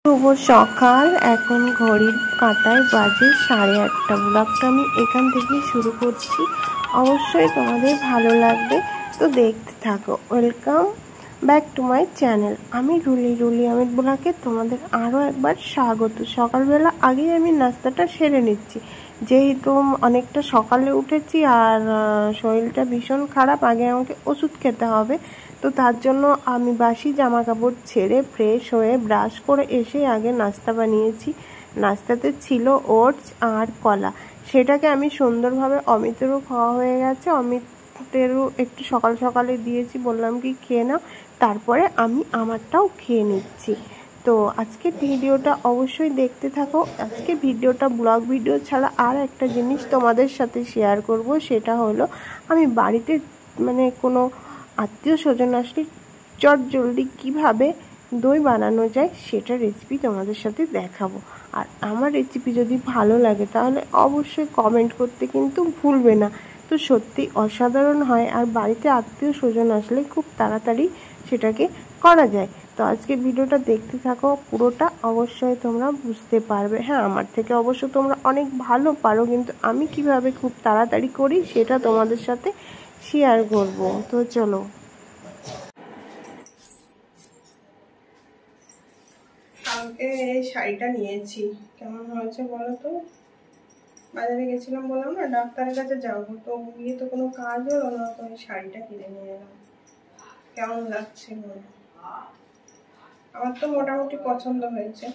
শুভ সকাল। এখন ঘড়ির কাঁটায় বাজে 8:30। ব্লগটা আমি এখান থেকেই শুরু করছি। অবশ্যই তোমাদের ভালো লাগবে, তো দেখতে থাকো। Welcome back to my channel. আমি রুলি আহমেদ ব্লগে তোমাদের আরও একবার স্বাগত। সকালবেলা আগেই আমি নাস্তাটা সেরে নিচ্ছি, যেহেতু অনেকটা সকালে উঠেছি আর শরীরটা ভীষণ খারাপ। আগে আমাকে ওষুধ খেতে হবে, তো তার জন্য আমি বাসি জামা কাপড় ছেড়ে ফ্রেশ হয়ে ব্রাশ করে এসে আগে নাস্তা বানিয়েছি। নাস্তাতে ছিল ওটস আর কলা। সেটাকে আমি সুন্দরভাবে অমিতেরও খাওয়া হয়ে গেছে। অমিতেরও একটু সকাল সকালে দিয়েছি, বললাম কি খেয়ে নাও, তারপরে আমি আমারটাও খেয়ে নিচ্ছি। তো আজকে ভিডিওটা অবশ্যই দেখতে থাকো। আজকে ভিডিওটা ব্লগ ভিডিও ছাড়া আর একটা জিনিস তোমাদের সাথে শেয়ার করব। সেটা হলো আমি বাড়িতে কোনো আত্মীয় স্বজন আসলে চটজলদি কীভাবে দই বানানো যায় সেটা রেসিপি তোমাদের সাথে দেখাবো। আর আমার রেসিপি যদি ভালো লাগে তাহলে অবশ্যই কমেন্ট করতে কিন্তু ভুলবে না। তো সত্যি অসাধারণ হয়, আর বাড়িতে আত্মীয় স্বজন আসলে খুব তাড়াতাড়ি সেটাকে করা যায়। তো আজকে ভিডিওটা দেখতে থাকো, পুরোটা অবশ্যই তোমরা বুঝতে পারবে। হ্যাঁ, আমার থেকে অবশ্য তোমরা অনেক ভালো পারো, কিন্তু আমি কিভাবে খুব তাড়াতাড়ি করি সেটা তোমাদের সাথে শেয়ার করব। তো চলো। কালকে এই শাড়িটা নিয়েছি, কেমন হয়েছে বলো তো। বাজারে গেছিলাম, বললাম না ডাক্তারের কাছে যাবো, তো গিয়ে তো কোনো কাজ হলো না, তো এই শাড়িটা কিনে নিয়ে এলাম। কেমন লাগছে বলো? আমার তো মোটামুটি পছন্দ হয়েছে।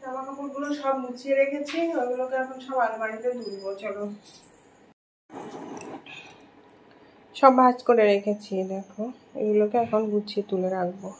জামা কাপড়গুলো সব মুছিয়ে রেখেছি, ওইগুলোকে এখন সব আলমারিতে তুলবো। চলো, সব ভাঁজ করে রেখেছি, দেখো এগুলোকে এখন গুছিয়ে তুলে রাখবো।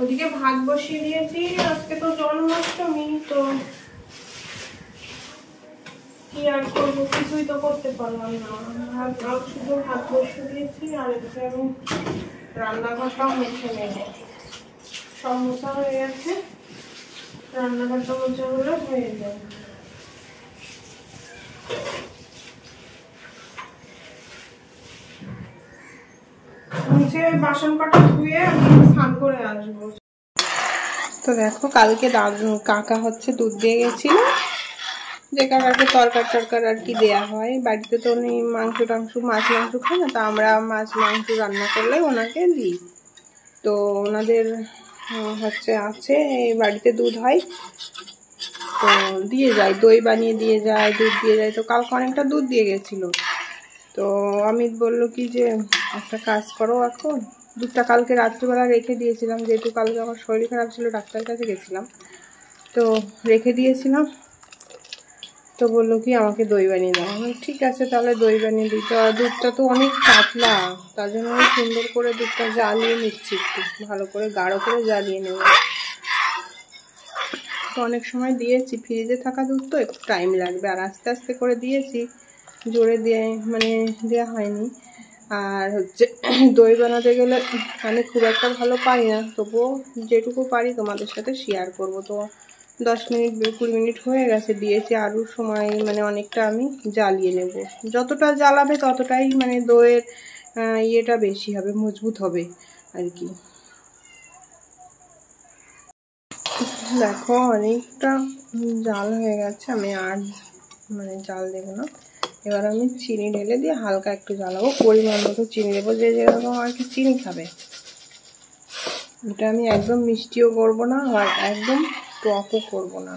ওদিকে ভাত বসিয়ে দিয়েছি। আজকে তো জন্মাষ্টমী, তো কি আর করবো, কিছুই তো করতে পারলাম না। শুধু ভাত বসিয়ে দিয়েছি, আর এদিকে আমি রান্নাঘরটাও মুছে নেবো। সব মোছা হয়ে গেছে, রান্নাঘরটা মোছা হলে হয়ে যাবে। মুছে বাসন কটা ধুয়ে আমি স্নান করে আসবো। তো দেখো, কালকে কাকা হচ্ছে দুধ দিয়ে গেছিল, যে কাকাকে তরকার আর কি দেয়া হয়। বাড়িতে তো উনি মাছ মাংস খায় না, তো আমরা মাছ মাংস রান্না করলে ওনাকে দিই। তো ওনাদের আছে এই বাড়িতে দুধ হয়, তো দিয়ে যায়, দই বানিয়ে দিয়ে যায়, দুধ দিয়ে যায়। তো কালকে অনেকটা দুধ দিয়ে গেছিল। তো অমিত বলল কি যে একটা কাজ করো, এখন দুধটা কালকে রাত্রিবেলা রেখে দিয়েছিলাম, যেহেতু কালকে আমার শরীর খারাপ ছিল, ডাক্তারের কাছে গেছিলাম, তো রেখে দিয়েছিলাম। তো বললো কি আমাকে দই বানিয়ে দাও। আমি ঠিক আছে তাহলে দই বানিয়ে দিই। তো দুধটা তো অনেক পাতলা, তার জন্য আমি সুন্দর করে দুধটা জ্বালিয়ে নিচ্ছি, একটু ভালো করে গাঢ় করে জ্বালিয়ে নেব। তো অনেক সময় দিয়েছি, ফ্রিজে থাকা দুধ তো একটু টাইম লাগবে, আর আস্তে আস্তে করে দিয়েছি, জোরে দিয়ে দেওয়া হয়নি। আর হচ্ছে দই বানাতে গেলে আমি খুব একটা ভালো পারি না, তবুও যেটুকু পারি তোমাদের সাথে শেয়ার করব। তো 10 মিনিট 20 মিনিট হয়ে গেছে, দিয়েছি আরও সময়, অনেকটা আমি জ্বালিয়ে নেব। যতটা জ্বালাবে ততটাই দইয়ের ইয়েটা বেশি হবে, মজবুত হবে আর কি। দেখো অনেকটা জাল হয়ে গেছে, আমি আর জাল দেবো না। এবার আমি চিনি ঢেলে দিয়ে হালকা একটু জ্বালাবো, পরিমাণ মতো চিনি দেবো, যে যেরকম আর কি চিনি খাবে। এটা আমি একদম মিষ্টিও করবো না, আর একদম টকও করবো না,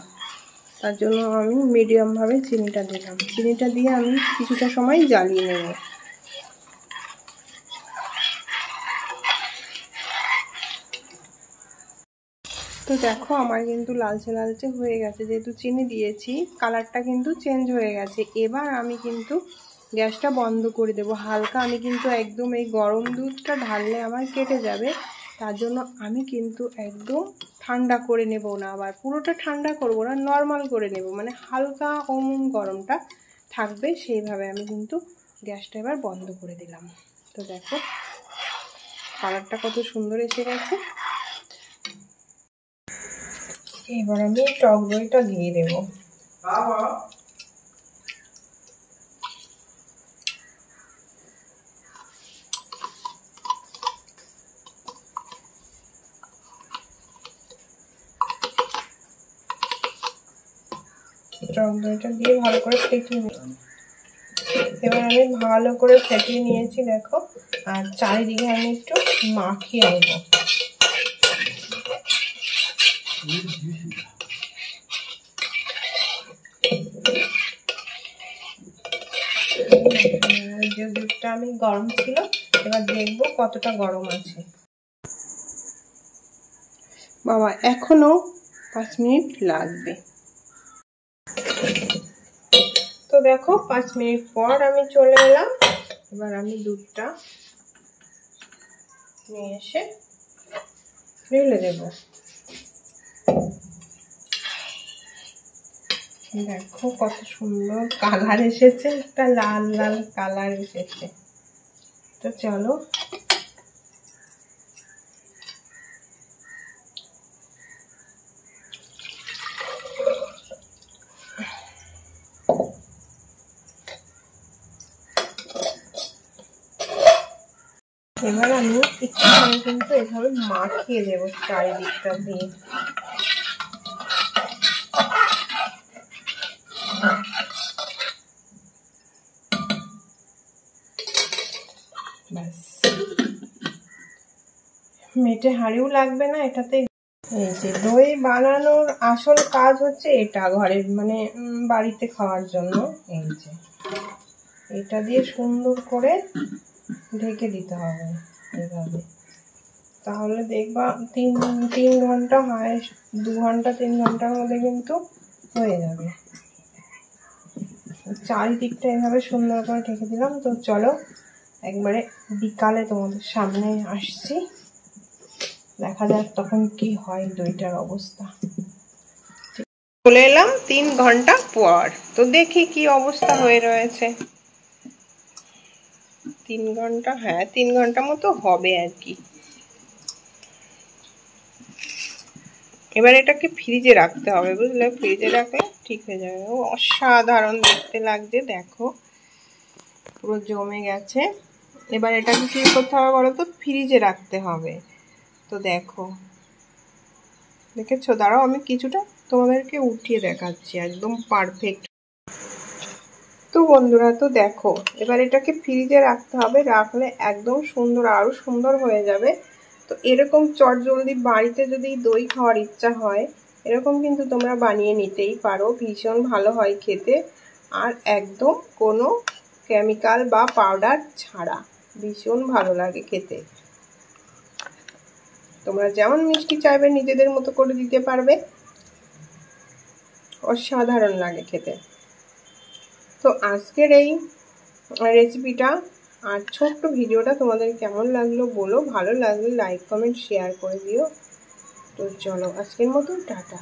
তার জন্য আমি মিডিয়ামভাবে চিনিটা দিলাম। চিনিটা দিয়ে আমি কিছুটা সময় জ্বালিয়ে নেব। তো দেখো আমার কিন্তু লালচে লালচে হয়ে গেছে, যেহেতু চিনি দিয়েছি কালারটা কিন্তু চেঞ্জ হয়ে গেছে। এবার আমি কিন্তু গ্যাসটা বন্ধ করে দেব হালকা। আমি কিন্তু একদম এই গরম দুধটা ঢাললে আমার কেটে যাবে, তার জন্য আমি কিন্তু একদম ঠান্ডা করে নেব না, আবার পুরোটা ঠান্ডা করব না, নর্মাল করে নেব, হালকা গরমটা থাকবে সেইভাবে। আমি কিন্তু গ্যাসটা এবার বন্ধ করে দিলাম। তো দেখো কালারটা কত সুন্দর এসে গেছে। এবার আমি টক দইটা দিয়ে দেবো। টক দইটা দিয়ে ভালো করে ফেটিয়ে নিলাম। এবার আমি ভালো করে ফেটিয়ে নিয়েছি দেখো, আর চারিদিকে আমি একটু মাখিয়ে নেবো। যে দুধটা আমি গরম ছিল, এবার দেখবো কতটা গরম আছে। বাবা এখনো 5 মিনিট লাগবে। তো দেখো 5 মিনিট পর আমি চলে এলাম। এবার আমি দুধটা নিয়ে এসে ঢেলে দেব। দেখো কত সুন্দর কালার এসেছে, একটা লাল লাল কালার এসেছে। তো চলো এবার আমি একটুখানি কিন্তু এভাবে মাখিয়ে দেবো চারিদিকটা দিয়ে। ব্যাস, মেটে হাঁড়িও লাগবে না এটাতে। এই যে দই বানানোর আসল কাজ হচ্ছে এটা, ঘরের বাড়িতে খাওয়ার জন্য। এই যে এটা দিয়ে সুন্দর করে ঢেকে দিতে হবে এইভাবে, তাহলে দেখবা 3 ঘন্টা হয়, 2 ঘন্টা 3 ঘন্টার মধ্যে কিন্তু হয়ে যাবে। চারিদিকটা এইভাবে সুন্দর করে ঢেকে দিলাম। তো চলো একবারে বিকালে তোমাদের সামনে আসছি, দেখা যাক তখন কি হয় দইটার অবস্থা। চলে এলাম 3 ঘন্টা পর, তো দেখি কি অবস্থা হয়ে রয়েছে। 3 ঘন্টা, হ্যাঁ 3 ঘন্টা মতো হবে আর কি। এবার এটাকে ফ্রিজে রাখতে হবে, বুঝলে, ফ্রিজে রাখলে ঠিক হয়ে যাবে। ও অসাধারণ দেখতে লাগছে, দেখো পুরো জমে গেছে। এবার এটাকে কি করতে হবে বলো তো, ফ্রিজে রাখতে হবে। তো দেখো, দেখেছো, দাঁড়াও আমি কিছুটা তোমাদেরকে উঠিয়ে দেখাচ্ছি, একদম পারফেক্ট। তো বন্ধুরা তো দেখো, এবার এটাকে ফ্রিজে রাখতে হবে, রাখলে একদম সুন্দর, আরো সুন্দর হয়ে যাবে। তো এরকম চটজলদি বাড়িতে যদি দই খাওয়ার ইচ্ছা হয়, এরকম কিন্তু তোমরা বানিয়ে নিতেই পারো, ভীষণ ভালো হয় খেতে, আর একদম কোনো কেমিক্যাল বা পাউডার ছাড়া, ভীষণ ভালো লাগে খেতে। তোমরা যেমন মিষ্টি চাইবে নিজেদের মতো করে দিতে পারবে। অসাধারণ লাগে খেতে। তো আজকের এই রেসিপিটা আর ছোট্ট ভিডিওটা তোমাদের কেমন লাগলো বলো। ভালো লাগলে লাইক কমেন্ট শেয়ার করে দিও। তো চলো আজকের মতো টাটা।